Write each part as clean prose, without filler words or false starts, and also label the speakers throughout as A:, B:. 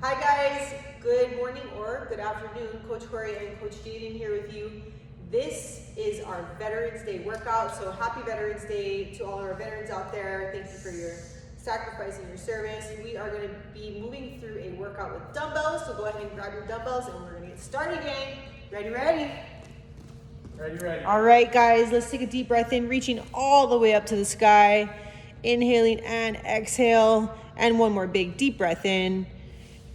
A: Hi guys, good morning or good afternoon. Coach Corey and Coach Jaden here with you. This is our Veterans Day workout, so happy Veterans Day to all our veterans out there. Thank you for your sacrifice and your service. We are going to be moving through a workout with dumbbells, so go ahead and grab your dumbbells and we're going to get started, gang. Ready?
B: Ready.
A: All right, guys, let's take a deep breath in, reaching all the way up to the sky. Inhaling and exhale, and one more big deep breath in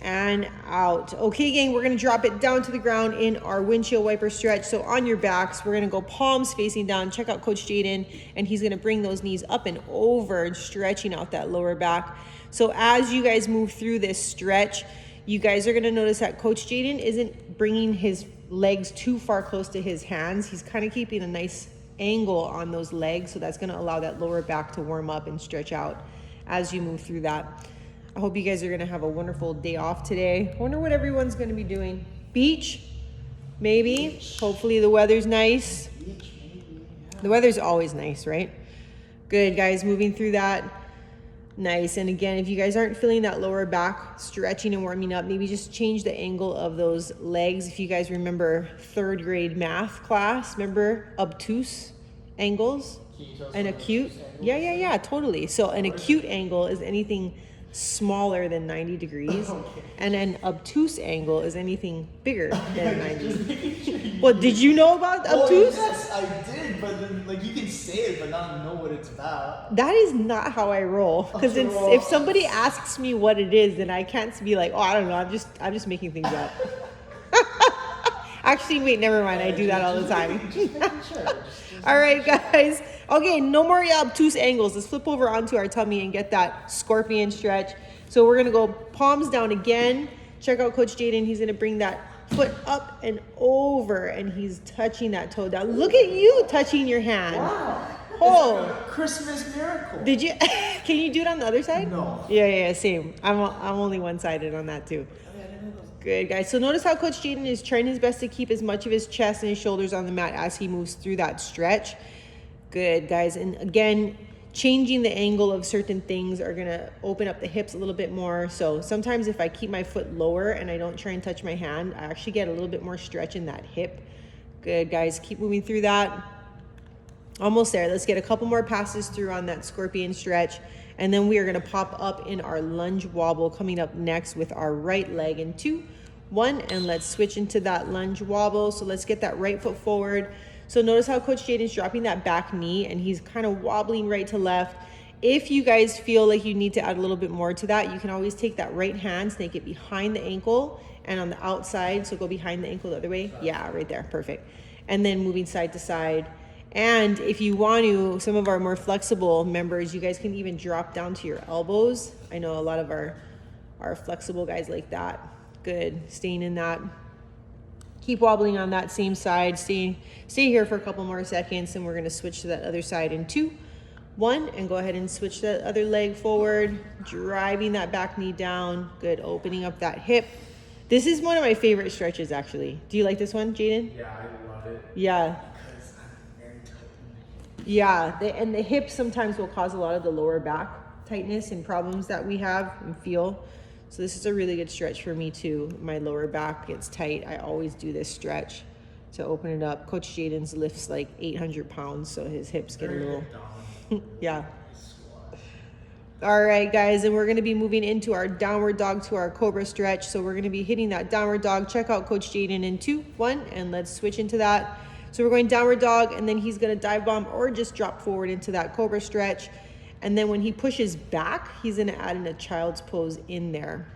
A: and out. Okay, gang, we're gonna drop it down to the ground in our windshield wiper stretch. So on your backs, we're gonna go palms facing down. Check out Coach Jaden, and he's gonna bring those knees up and over and stretching out that lower back. So as you guys move through this stretch, you guys are gonna notice that Coach Jaden isn't bringing his legs too far close to his hands. He's kind of keeping a nice angle on those legs, so that's gonna allow that lower back to warm up and stretch out as you move through that. I hope you guys are gonna have a wonderful day off today. I wonder what everyone's gonna be doing. Beach? Maybe. Hopefully the weather's nice. The weather's always nice, right? Good, guys, moving through that. Nice. And again, if you guys aren't feeling that lower back stretching and warming up, maybe just change the angle of those legs. If you guys remember third grade math class, remember obtuse angles and acute? Yeah, totally. So an acute angle is anything smaller than 90 degrees, and an obtuse angle is anything bigger than 90. Well, did you know about obtuse?
B: Yes, I did, but then, like, you can say it but not know what it's about.
A: That is not how I roll. Because if somebody asks me what it is, then I can't be like, oh, I don't know. I'm just making things up. Actually, wait, never mind. I do that all the time. All right, guys. Okay, no more obtuse angles. Let's flip over onto our tummy and get that scorpion stretch. So we're gonna go palms down again. Check out Coach Jaden. He's gonna bring that foot up and over, and he's touching that toe down. Look at you touching your hand.
B: Wow.
A: Oh,
B: it's like a Christmas miracle.
A: did you? Can you do it on the other side?
B: No.
A: Yeah, same. I'm only one-sided on that too. Good, guys. So notice how Coach Jaden is trying his best to keep as much of his chest and his shoulders on the mat as he moves through that stretch. Good, guys. And again, changing the angle of certain things are gonna open up the hips a little bit more. So sometimes if I keep my foot lower and I don't try and touch my hand, I actually get a little bit more stretch in that hip. Good, guys. Keep moving through that. Almost there. Let's get a couple more passes through on that scorpion stretch. And then we are gonna pop up in our lunge wobble coming up next with our right leg in 2, 1, and let's switch into that lunge wobble. So let's get that right foot forward. So notice how Coach Jaden's dropping that back knee and he's kind of wobbling right to left. If you guys feel like you need to add a little bit more to that, you can always take that right hand, snake it behind the ankle and on the outside. So go behind the ankle the other way. Yeah, right there. Perfect. And then moving side to side. And if you want to, some of our more flexible members, you guys can even drop down to your elbows. I know a lot of our flexible guys like that. Good. Staying in that. Keep wobbling on that same side. Stay here for a couple more seconds, and we're going to switch to that other side in 2, 1, and go ahead and switch that other leg forward, driving that back knee down. Good. Opening up that hip. This is one of my favorite stretches, actually. Do you like this one, Jaden?
B: Yeah, I love it.
A: Yeah.
B: Because I'm very tight.
A: Yeah, and the hips sometimes will cause a lot of the lower back tightness and problems that we have and feel. So this is a really good stretch for me too. My lower back gets tight. I always do this stretch to open it up. Coach Jaden's lifts like 800 pounds, so his hips get a little, yeah. All right, guys, and we're gonna be moving into our downward dog to our cobra stretch. So we're gonna be hitting that downward dog. Check out Coach Jaden in 2, 1, and let's switch into that. So we're going downward dog, and then he's gonna dive bomb or just drop forward into that cobra stretch. And then when he pushes back, he's gonna add in a child's pose in there.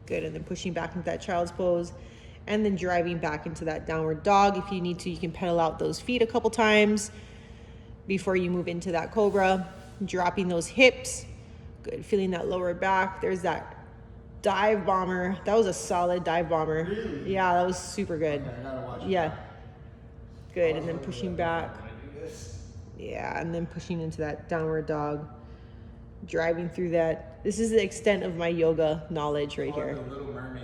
A: Good, and then pushing back into that child's pose, and then driving back into that downward dog. If you need to, you can pedal out those feet a couple times before you move into that cobra. Dropping those hips. Good, feeling that lower back. There's that dive bomber. That was a solid dive bomber.
B: Really?
A: Yeah, that was super good.
B: Okay, I gotta watch it.
A: Yeah. Good, and then pushing back. Yeah, and then pushing into that downward dog. Driving through that. This is the extent of my yoga knowledge right here.
B: The Little Mermaid.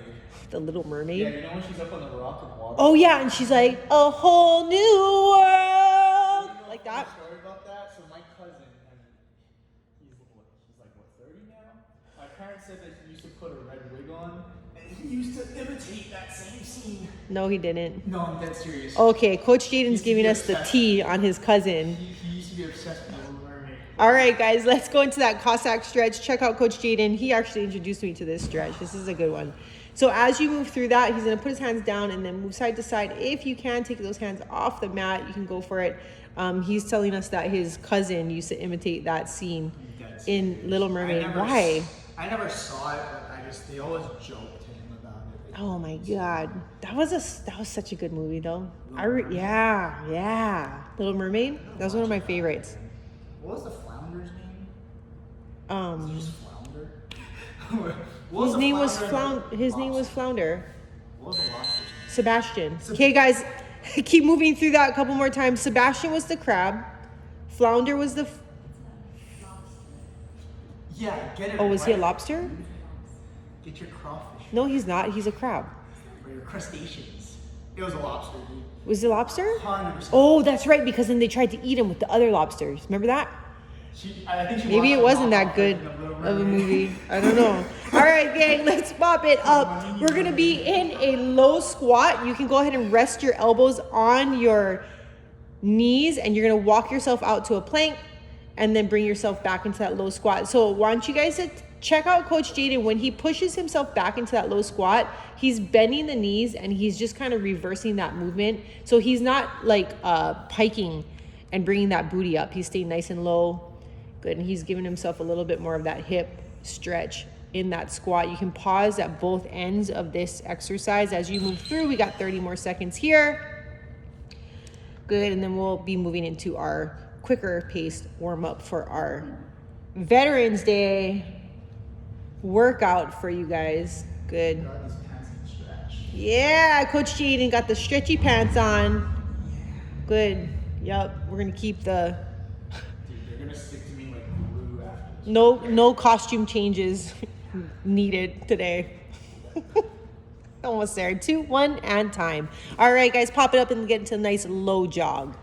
A: The Little Mermaid?
B: Yeah, you know when she's up on the rock and water?
A: Oh, yeah, and she's like, a whole new world. Like that?
B: Story about that? So my cousin, and he's like, what, 30 now? My parents said that he used to put a red wig He used to imitate that same scene.
A: No, he didn't.
B: No, I'm dead serious.
A: Okay, Coach Jaden's
B: Used to
A: giving
B: be
A: us the
B: obsessed.
A: tea on his cousin.
B: He used to be obsessed with the Little Mermaid.
A: All right, guys, let's go into that Cossack stretch. Check out Coach Jaden. He actually introduced me to this stretch. This is a good one. So as you move through that, he's going to put his hands down and then move side to side. If you can take those hands off the mat, you can go for it. He's telling us that his cousin used to imitate that scene in Little Mermaid. Why?
B: I never saw it, but they always joked to him about it.
A: Oh my God, that was such a good movie though. Yeah, Little Mermaid. That was one of my favorites.
B: What was the flounder's name? Was it just Flounder?
A: His name was Flounder.
B: What was the lobster's name?
A: Sebastian. Okay, guys, keep moving through that a couple more times. Sebastian was the crab. Flounder was the.
B: Yeah, get it.
A: Oh, was he a
B: right.
A: lobster?
B: Get your crawfish.
A: No, he's not. He's a crab.
B: Or your crustaceans. It was a lobster, dude.
A: Was it a lobster?
B: 100%.
A: Oh, that's right, because then they tried to eat him with the other lobsters. Remember that?
B: I think she
A: Maybe it
B: watched
A: wasn't that good of a movie. I don't know. All right, gang, let's pop it up. We're going to be in a low squat. You can go ahead and rest your elbows on your knees, and you're going to walk yourself out to a plank and then bring yourself back into that low squat. So I want you guys to check out Coach Jaden. When he pushes himself back into that low squat, he's bending the knees and he's just kind of reversing that movement. So he's not like piking and bringing that booty up. He's staying nice and low. Good, and he's giving himself a little bit more of that hip stretch in that squat. You can pause at both ends of this exercise as you move through. We got 30 more seconds here. Good, and then we'll be moving into our quicker paced warm up for our Veterans Day workout for you guys. Good.
B: Got these pants and stretch.
A: Yeah, Coach Jaden got the stretchy pants on. Good. Yep, we're gonna keep the
B: Dude, they're gonna stick to me like glue after this.
A: no costume changes needed today. Almost there. 2, 1, and time. All right, guys, pop it up and get into a nice low jog.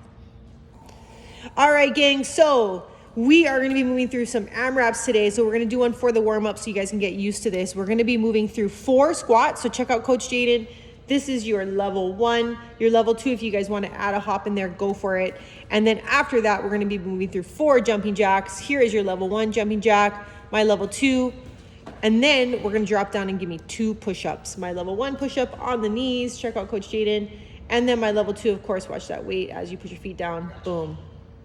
A: All right, gang, so we are going to be moving through some AMRAPs today. So we're going to do one for the warm-up so you guys can get used to this. We're going to be moving through 4 squats. So check out Coach Jaden. This is your level 1. Your level 2, if you guys want to add a hop in there, go for it. And then after that, we're going to be moving through 4 jumping jacks. Here is your level 1 jumping jack, my level 2. And then we're going to drop down and give me 2 push-ups. My level 1 push-up on the knees. Check out Coach Jaden. And then my level 2, of course, watch that weight as you put your feet down. Boom.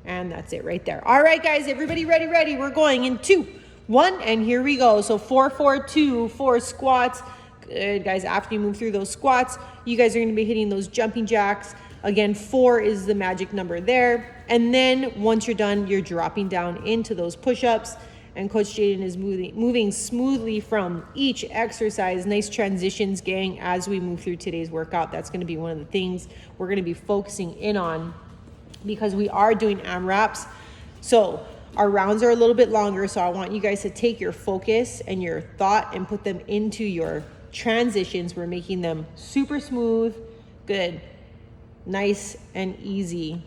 A: And that's it right there. All right, guys, everybody ready? We're going in 2, 1, and here we go. So 4, 4, 2, 4 squats. Good, guys. After you move through those squats, you guys are going to be hitting those jumping jacks. Again, 4 is the magic number there. And then once you're done, you're dropping down into those push-ups. And Coach Jaden is moving smoothly from each exercise. Nice transitions, gang, as we move through today's workout. That's going to be one of the things we're going to be focusing in on, because we are doing AMRAPs. So our rounds are a little bit longer. So I want you guys to take your focus and your thought and put them into your transitions. We're making them super smooth. Good. Nice and easy.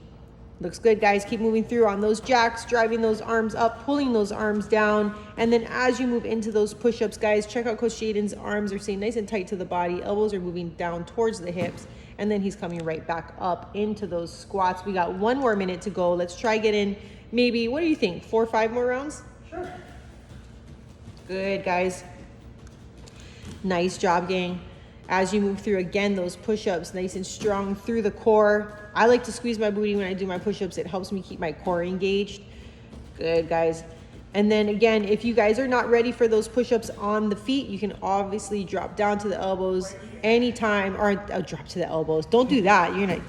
A: Looks good, guys. Keep moving through on those jacks, driving those arms up, pulling those arms down. And then as you move into those push-ups, guys, check out Coach Jaden's arms are staying nice and tight to the body. Elbows are moving down towards the hips. And then he's coming right back up into those squats. We got 1 more minute to go. Let's try get in maybe, what do you think, 4 or 5 more rounds?
B: Sure.
A: Good, guys. Nice job, gang. As you move through, again, those push-ups, nice and strong through the core. I like to squeeze my booty when I do my push-ups. It helps me keep my core engaged. Good, guys. And then again, if you guys are not ready for those push-ups on the feet, you can obviously drop down to the elbows anytime, or drop to the elbows. Don't do that. You're gonna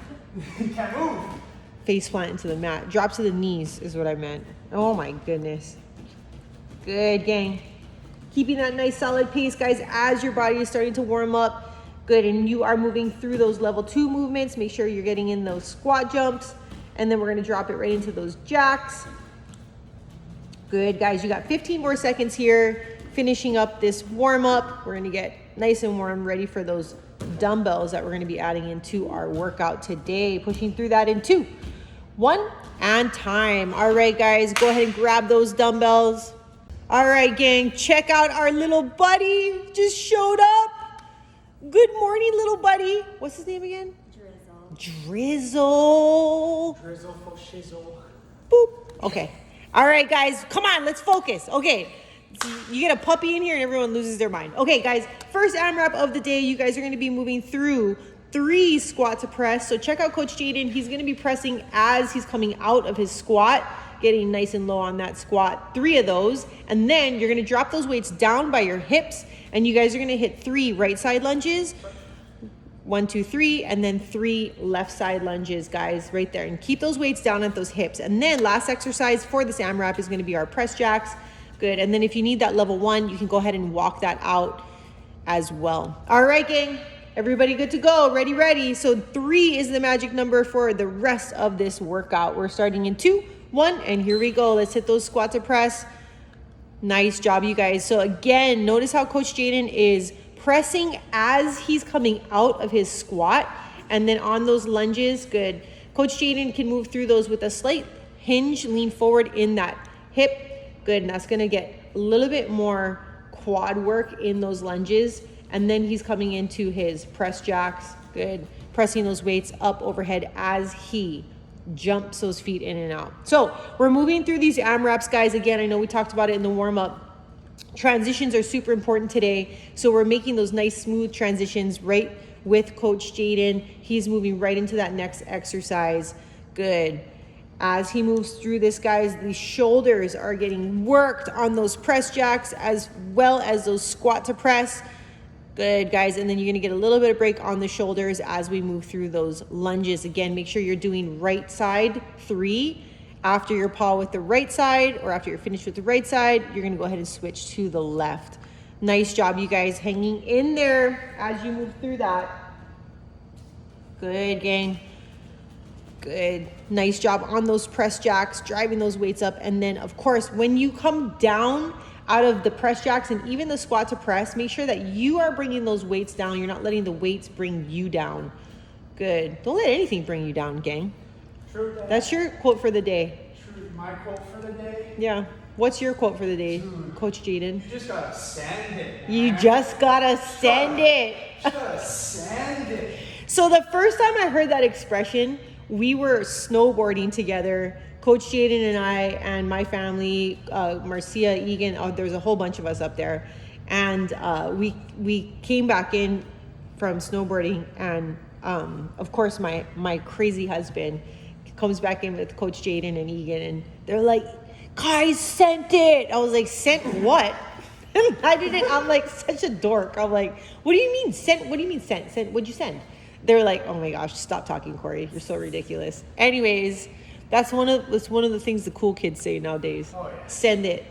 B: You can't move.
A: face plant into the mat. Drop to the knees is what I meant. Oh my goodness. Good, gang. Keeping that nice solid pace, guys, as your body is starting to warm up. Good, and you are moving through those level 2 movements. Make sure you're getting in those squat jumps. And then we're gonna drop it right into those jacks. Good, guys, you got 15 more seconds here. Finishing up this warm up. We're gonna get nice and warm, ready for those dumbbells that we're gonna be adding into our workout today. Pushing through that in 2, 1, and time. All right, guys, go ahead and grab those dumbbells. All right, gang, check out our little buddy just showed up. Good morning, little buddy. What's his name again? Drizzle.
B: Drizzle for shizzle.
A: Boop. Okay. All right, guys. Come on, let's focus. Okay. You get a puppy in here and everyone loses their mind. Okay, guys. First AMRAP of the day. You guys are going to be moving through 3 squat to press. So check out Coach Jaden. He's going to be pressing as he's coming out of his squat, getting nice and low on that squat. 3 of those. And then you're going to drop those weights down by your hips. And you guys are going to hit 3 right side lunges. 1, 2, 3, and then 3 left side lunges, guys, right there. And keep those weights down at those hips. And then last exercise for this AMRAP is going to be our press jacks. Good. And then if you need that level 1, you can go ahead and walk that out as well. All right, gang. Everybody good to go? Ready? So 3 is the magic number for the rest of this workout. We're starting in 2, 1, and here we go. Let's hit those squat to press. Nice job, you guys. So again, notice how Coach Jaden is pressing as he's coming out of his squat, and then on those lunges. Good. Coach Jaden can move through those with a slight hinge, lean forward in that hip. Good. And that's going to get a little bit more quad work in those lunges. And then he's coming into his press jacks. Good. Pressing those weights up overhead as he jumps those feet in and out. So we're moving through these AMRAPs, guys. Again, I know we talked about it in the warm-up. Transitions are super important today. So we're making those nice smooth transitions right with Coach Jaden. He's moving right into that next exercise. Good. As he moves through this, guys, the shoulders are getting worked on those press jacks as well as those squat to press. Good, guys. And then you're going to get a little bit of break on the shoulders as we move through those lunges. Again, make sure you're doing right side 3. After your paw with the right side, or after you're finished with the right side, you're going to go ahead and switch to the left. Nice job, you guys, hanging in there as you move through that. Good, gang. Good. Nice job on those press jacks, driving those weights up. And then, of course, when you come down out of the press jacks and even the squat to press, make sure that you are bringing those weights down. You're not letting the weights bring you down. Good. Don't let anything bring you down, gang.
B: True.
A: That's your quote for the day.
B: True. My quote for the day?
A: Yeah. What's your quote for the day,
B: Dude,
A: Coach Jaden?
B: You just gotta send it, man.
A: You just gotta send it.
B: You just gotta send it.
A: So the first time I heard that expression, we were snowboarding together. Coach Jaden and I and my family, Marcia, Egan, there's a whole bunch of us up there. And we came back in from snowboarding, and of course my crazy husband comes back in with Coach Jaden and Egan, and they're like, guys, sent it. I was like, sent what? I'm like such a dork. I'm like, what do you mean sent? What do you mean sent? Sent? What'd you send? They're like, oh my gosh, stop talking, Corey. You're so ridiculous. Anyways, that's one of the things the cool kids say nowadays. Oh, yeah. Send it.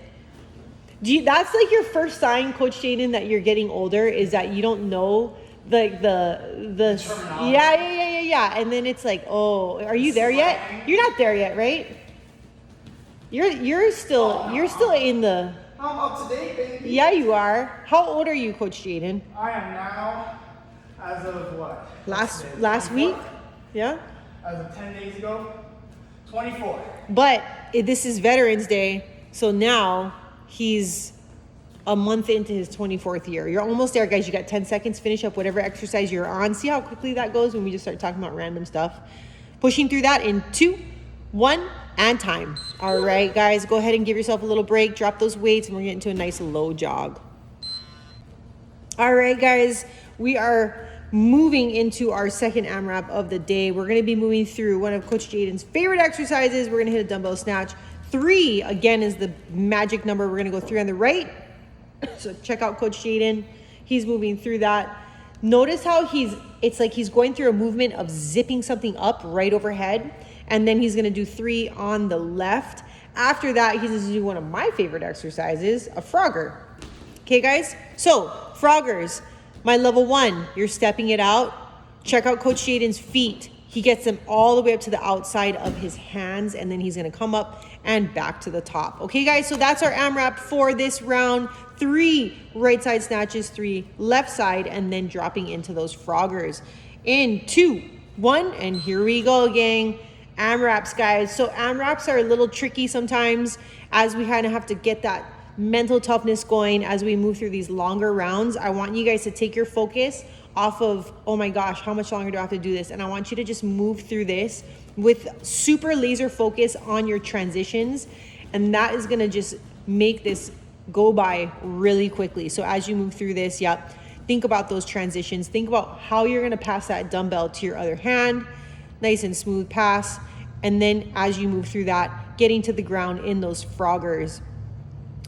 A: That's like your first sign, Coach Jaden, that you're getting older, is that you don't know like the yeah. And then it's like, oh, are you there yet? You're not there yet, right? You're still in the.
B: I'm up to date, baby.
A: Yeah, you are. How old are you, Coach Jaden?
B: I am now, as of what?
A: Last week? Yeah.
B: As of 10 days ago, 24.
A: But this is Veterans Day, so now he's a month into his 24th year. You're almost there, guys. You got 10 seconds. Finish up whatever exercise you're on. See how quickly that goes when we just start talking about random stuff. Pushing through that in 2, 1, and time. All right, guys, go ahead and give yourself a little break. Drop those weights, and we're getting to a nice low jog. All right, guys, we are moving into our second AMRAP of the day. We're going to be moving through one of Coach Jaden's favorite exercises. We're going to hit a dumbbell snatch. 3, again, is the magic number. We're going to go 3 on the right. So check out Coach Jaden. He's moving through that. Notice how it's like he's going through a movement of zipping something up right overhead. And then he's going to do 3 on the left. After that, he's going to do one of my favorite exercises, a frogger. Okay, guys? So, froggers, my level 1, you're stepping it out. Check out Coach Jaden's feet. He gets them all the way up to the outside of his hands, and then he's going to come up and back to the top. Okay, guys? So that's our AMRAP for this round. 3 right side snatches, 3 left side, and then dropping into those froggers. In 2, 1, and here we go, gang. AMRAPs, guys. So AMRAPs are a little tricky sometimes, as we kind of have to get that mental toughness going as we move through these longer rounds. I want you guys to take your focus off of, oh my gosh, how much longer do I have to do this? And I want you to just move through this with super laser focus on your transitions. And that is gonna just make this go by really quickly. So as you move through this, think about those transitions. Think about how you're gonna pass that dumbbell to your other hand, nice and smooth pass. And then as you move through that, getting to the ground in those froggers.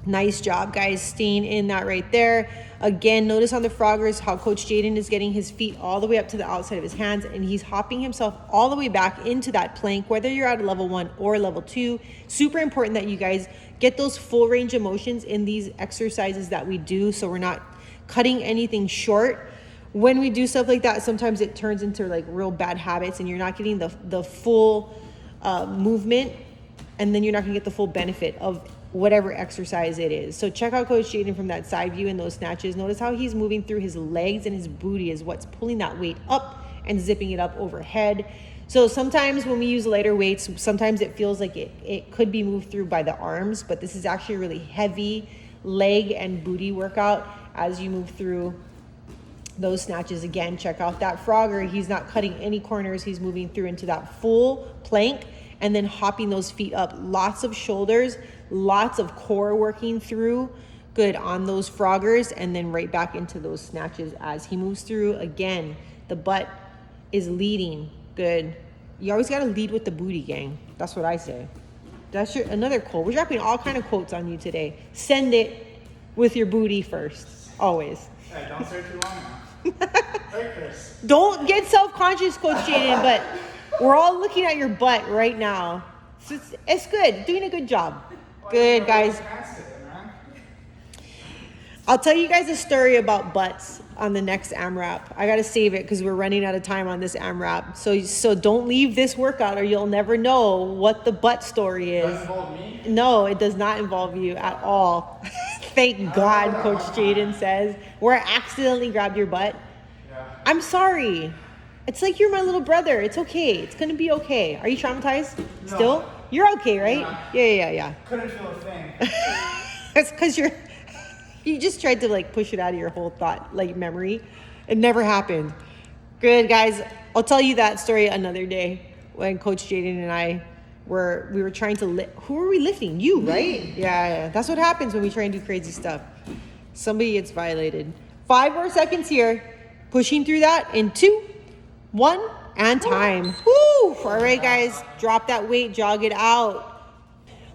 A: Nice job, guys, staying in that right there. Again, notice on the froggers how Coach Jaden is getting his feet all the way up to the outside of his hands, and he's hopping himself all the way back into that plank, whether you're at a level 1 or level 2. Super important that you guys get those full range of motions in these exercises that we do, so we're not cutting anything short. When we do stuff like that, sometimes it turns into like real bad habits, and you're not getting the full movement, and then you're not gonna get the full benefit of whatever exercise it is. So check out Coach Jaden from that side view in those snatches. Notice how he's moving through his legs, and his booty is what's pulling that weight up and zipping it up overhead. So sometimes when we use lighter weights, sometimes it feels like it could be moved through by the arms, but this is actually a really heavy leg and booty workout as you move through those snatches. Again, check out that frogger. He's not cutting any corners. He's moving through into that full plank and then hopping those feet up. Lots of shoulders, lots of core working through. Good on those froggers, and then right back into those snatches as he moves through. Again, the butt is leading. Good. You always got to lead with the booty, gang. That's what I say. That's another quote. We're dropping all kind of quotes on you today. Send it with your booty first. Always.
B: Hey, don't stay too long now. Hey, Chris.
A: Don't get self-conscious, Coach Jaden, but we're all looking at your butt right now. So it's good. Doing a good job. Good, guys. I'll tell you guys a story about butts on the next AMRAP. I got to save it because we're running out of time on this AMRAP. So don't leave this workout or you'll never know what the butt story is.
B: Does it involve me?
A: No, it does not involve you at all. Thank God, Coach Jaden says. Where I accidentally grabbed your butt.
B: Yeah.
A: I'm sorry. It's like you're my little brother. It's okay. It's going to be okay. Are you traumatized still?
B: No.
A: You're okay, right? Yeah.
B: Couldn't feel a thing.
A: It's because you just tried to like push it out of your whole thought, like memory. It never happened. Good, guys. I'll tell you that story another day when Coach Jaden and I we were trying to who were we lifting? You, right? Yeah. That's what happens when we try and do crazy stuff. Somebody gets violated. 5 more seconds here. Pushing through that in 2, 1, and time. Woo! All right, guys. Drop that weight. Jog it out.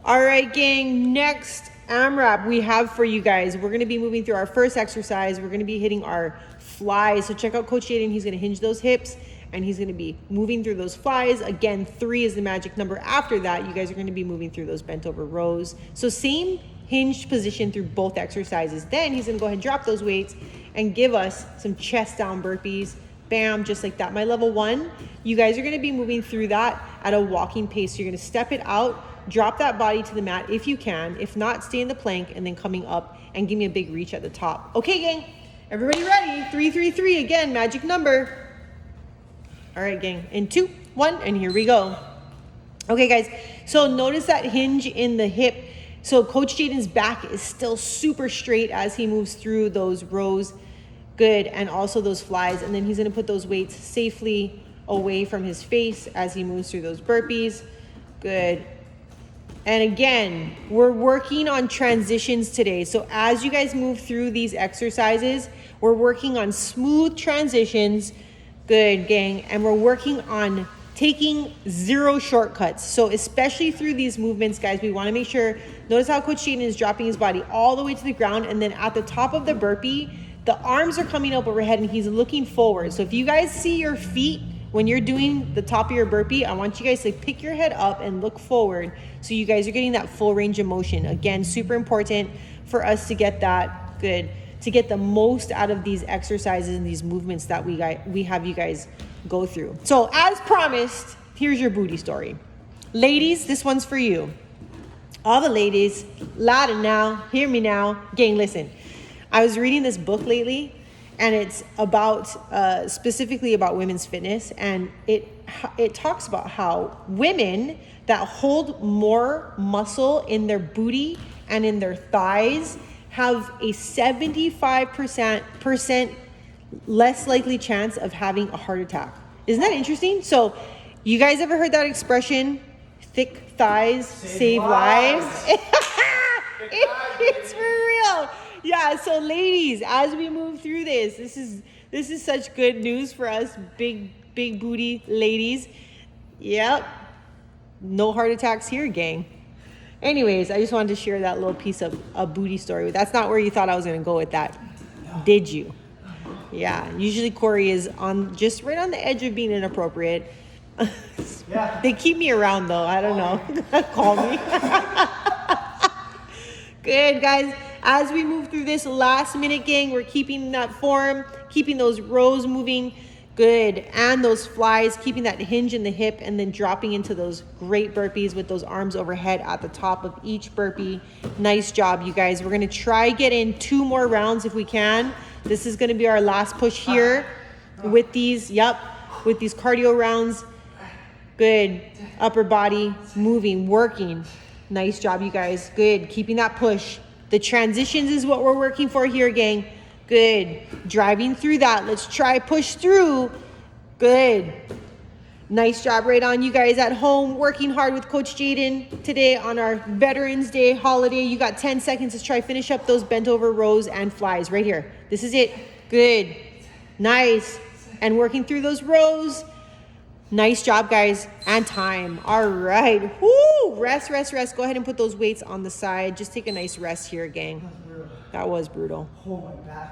A: All right, gang. Next AMRAP we have for you guys. We're going to be moving through our first exercise. We're going to be hitting our flies. So check out Coach Jaden. He's going to hinge those hips, and he's going to be moving through those flies. Again, 3 is the magic number. After that, you guys are going to be moving through those bent over rows. So same hinged position through both exercises. Then he's going to go ahead and drop those weights and give us some chest down burpees. Bam, just like that. My level 1, you guys are going to be moving through that at a walking pace. So you're going to step it out, drop that body to the mat if you can. If not, stay in the plank and then coming up and give me a big reach at the top. Okay, gang, everybody ready? 3, 3, 3 again, magic number. All right, gang, in 2, 1, and here we go. Okay, guys, so notice that hinge in the hip. So Coach Jaden's back is still super straight as he moves through those rows. Good, and also those flies. And then he's gonna put those weights safely away from his face as he moves through those burpees. Good. And again, we're working on transitions today. So as you guys move through these exercises, we're working on smooth transitions. Good, gang. And we're working on taking 0 shortcuts. So especially through these movements, guys, we want to make sure, notice how Coach Jaden is dropping his body all the way to the ground, and then at the top of the burpee, the arms are coming up overhead and he's looking forward. So if you guys see your feet when you're doing the top of your burpee, I want you guys to pick your head up and look forward so you guys are getting that full range of motion. Again, super important for us to get that good, to get the most out of these exercises and these movements that we have you guys go through. So as promised, here's your booty story. Ladies, this one's for you. All the ladies, louder now, hear me now. Gang, listen. I was reading this book lately, and it's about specifically about women's fitness, and it talks about how women that hold more muscle in their booty and in their thighs have a 75% less likely chance of having a heart attack. Isn't that interesting? So you guys ever heard that expression, thick thighs save lives? It's for real. Yeah, so ladies, as we move through this is such good news for us big booty ladies. Yep. No heart attacks here, gang. Anyways, I just wanted to share that little piece of a booty story. That's not where you thought I was going to go with that. No. Did you? Yeah. Usually Corey is on just right on the edge of being inappropriate. Yeah. They keep me around though. I don't know. Call me. Good, guys. As we move through this last minute, gang, we're keeping that form, keeping those rows moving. Good. And those flies, keeping that hinge in the hip and then dropping into those great burpees with those arms overhead at the top of each burpee. Nice job, you guys. We're going to try get in 2 more rounds if we can. This is going to be our last push here with these, with these cardio rounds. Good. Upper body moving, working. Nice job, you guys. Good. Keeping that push. The transitions is what we're working for here, gang. Good. Driving through that. Let's try push through. Good. Nice job right on you guys at home working hard with Coach Jaden today on our Veterans Day holiday. You got 10 seconds to try finish up those bent over rows and flies right here. This is it. Good. Nice. And working through those rows. Nice job, guys. And time. All right. Woo! Rest. Go ahead and put those weights on the side. Just take a nice rest here, gang. That was brutal. Oh my God.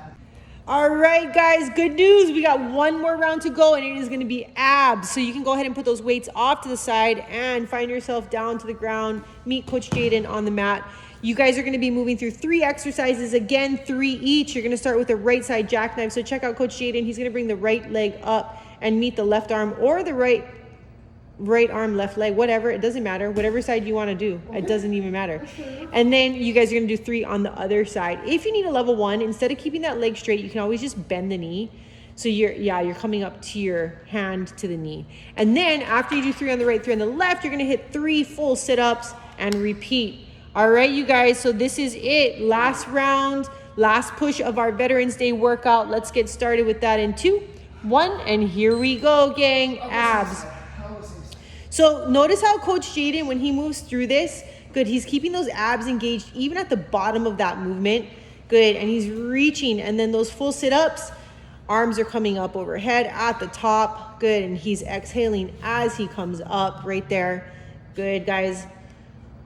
A: All right, guys. Good news. We got 1 more round to go, and it is going to be abs. So you can go ahead and put those weights off to the side and find yourself down to the ground. Meet Coach Jaden on the mat. You guys are going to be moving through 3 exercises. Again, 3 each. You're going to start with the right side jackknife. So check out Coach Jaden. He's going to bring the right leg up and meet the left arm or the right arm, left leg, whatever. It doesn't matter. Whatever side you want to do. Okay. It doesn't even matter. And then you guys are going to do 3 on the other side. If you need a level 1, instead of keeping that leg straight, you can always just bend the knee. So you're coming up to your hand to the knee. And then after you do 3 on the right, 3 on the left, you're going to hit 3 full sit-ups and repeat. All right, you guys. So this is it. Last round, last push of our Veterans Day workout. Let's get started with that in 2, 1, and here we go, gang. Abs. So notice how Coach Jaden, when he moves through this, good, he's keeping those abs engaged even at the bottom of that movement. Good, and he's reaching, and then those full sit-ups, arms are coming up overhead at the top. Good, and he's exhaling as he comes up right there. Good, guys.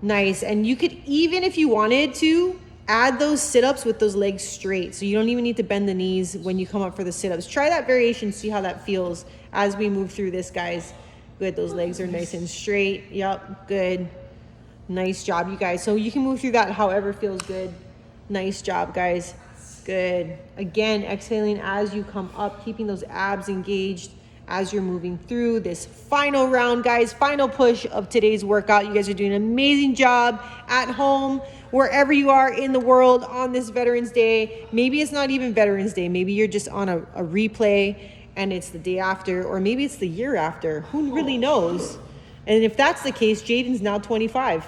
A: Nice, and you could, even if you wanted to, add those sit-ups with those legs straight. So you don't even need to bend the knees when you come up for the sit-ups. Try that variation, see how that feels as we move through this, guys. Good, those legs are nice and straight. Yep, good. Nice job, you guys. So you can move through that however feels good. Nice job, guys. Good. Again, exhaling as you come up, keeping those abs engaged as you're moving through this final round, guys. Final push of today's workout. You guys are doing an amazing job at home, wherever you are in the world on this Veterans Day. Maybe it's not even Veterans Day. Maybe you're just on a replay and it's the day after, or maybe it's the year after. Who really knows? And if that's the case, Jaden's now 25.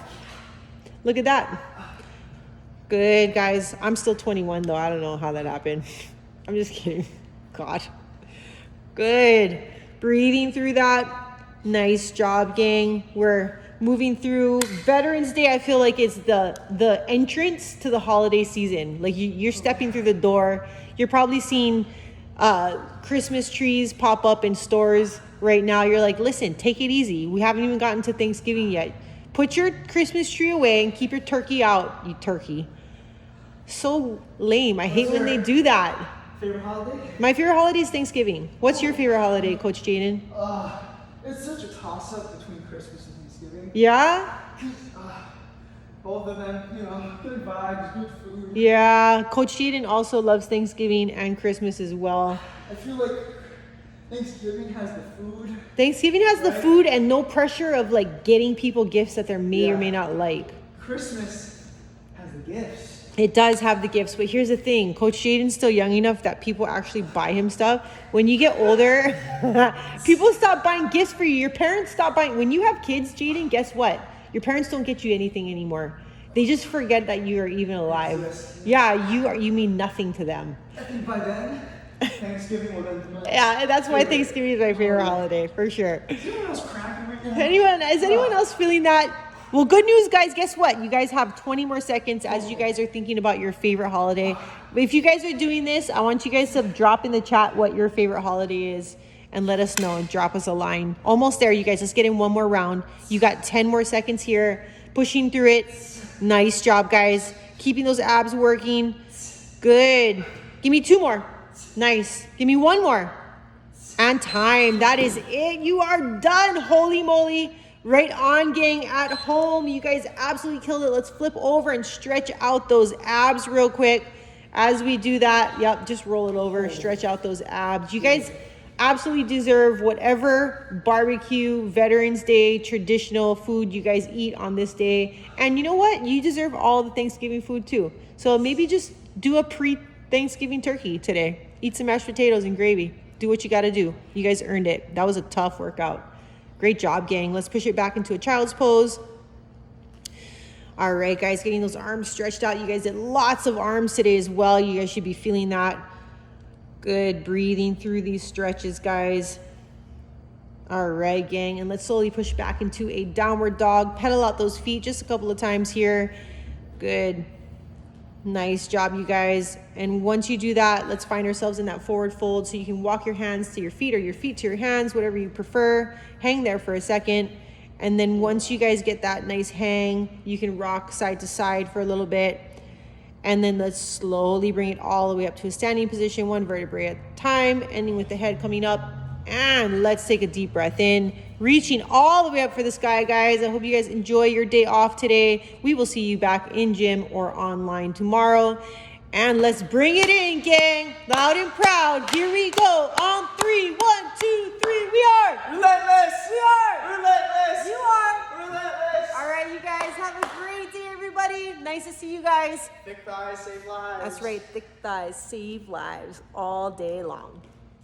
A: Look at that. Good, guys. I'm still 21, though. I don't know how that happened. I'm just kidding. God. Good. Breathing through that. Nice job, gang. We're moving through Veterans Day. I feel like it's the entrance to the holiday season. Like you're stepping through the door. You're probably seeing Christmas trees pop up in stores right now. You're like, listen, take it easy. We haven't even gotten to Thanksgiving yet. Put your Christmas tree away and keep your turkey out, you turkey. So lame. I hate when they do that.
B: Favorite holiday?
A: My favorite holiday is Thanksgiving. What's your favorite holiday, Coach Jaden?
B: It's such a toss-up between Christmas and Thanksgiving.
A: Yeah?
B: Both of them, good vibes, good food.
A: Yeah, Coach Jaden also loves Thanksgiving and Christmas as well.
B: I feel like Thanksgiving has the food.
A: Thanksgiving has the food and no pressure of like getting people gifts that they may or may not like.
B: Christmas has the gifts.
A: It does have the gifts, but here's the thing. Coach Jaden's still young enough that people actually buy him stuff. When you get older, people stop buying gifts for you. Your parents stop buying. When you have kids, Jaden, guess what? Your parents don't get you anything anymore. They just forget that you are even alive. Yeah, you mean nothing to them.
B: I think by then, Thanksgiving will have been my
A: Yeah, that's why Thanksgiving is my favorite holiday, for sure.
B: Is anyone else cracking right now?
A: Is anyone else feeling that? Well, good news, guys. Guess what? You guys have 20 more seconds as you guys are thinking about your favorite holiday. But if you guys are doing this, I want you guys to drop in the chat what your favorite holiday is and let us know and drop us a line. Almost there, you guys. Let's get in one more round. You got 10 more seconds here. Pushing through it. Nice job, guys. Keeping those abs working. Good. Give me 2 more. Nice. Give me 1 more. And time. That is it. You are done. Holy moly. Right on, gang. At home. You guys absolutely killed it. Let's flip over and stretch out those abs real quick. As we do that, yep, just roll it over. Stretch out those abs. You guys absolutely deserve whatever barbecue, Veterans Day, traditional food you guys eat on this day. And you know what? You deserve all the Thanksgiving food too. So maybe just do a pre-Thanksgiving turkey today. Eat some mashed potatoes and gravy. Do what you got to do. You guys earned it. That was a tough workout. Great job, gang. Let's push it back into a child's pose. All right, guys, getting those arms stretched out. You guys did lots of arms today as well. You guys should be feeling that. Good. Breathing through these stretches, guys. All right, gang. And let's slowly push back into a downward dog. Pedal out those feet just a couple of times here. Good. Nice job, you guys. And once you do that, let's find ourselves in that forward fold so you can walk your hands to your feet or your feet to your hands, whatever you prefer. Hang there for a second. And then once you guys get that nice hang, you can rock side to side for a little bit. And then let's slowly bring it all the way up to a standing position, 1 vertebrae at a time, ending with the head coming up. And let's take a deep breath in, reaching all the way up for the sky, guys. I hope you guys enjoy your day off today. We will see you back in gym or online tomorrow. And let's bring it in, gang. Loud and proud. Here we go. On 3, 1, 2, 3. We are
B: Relentless.
A: We are
B: Relentless.
A: You are
B: Relentless.
A: All right, you guys have a great day, everybody. Nice to see you guys.
B: Thick thighs save lives.
A: That's right. Thick thighs save lives all day long.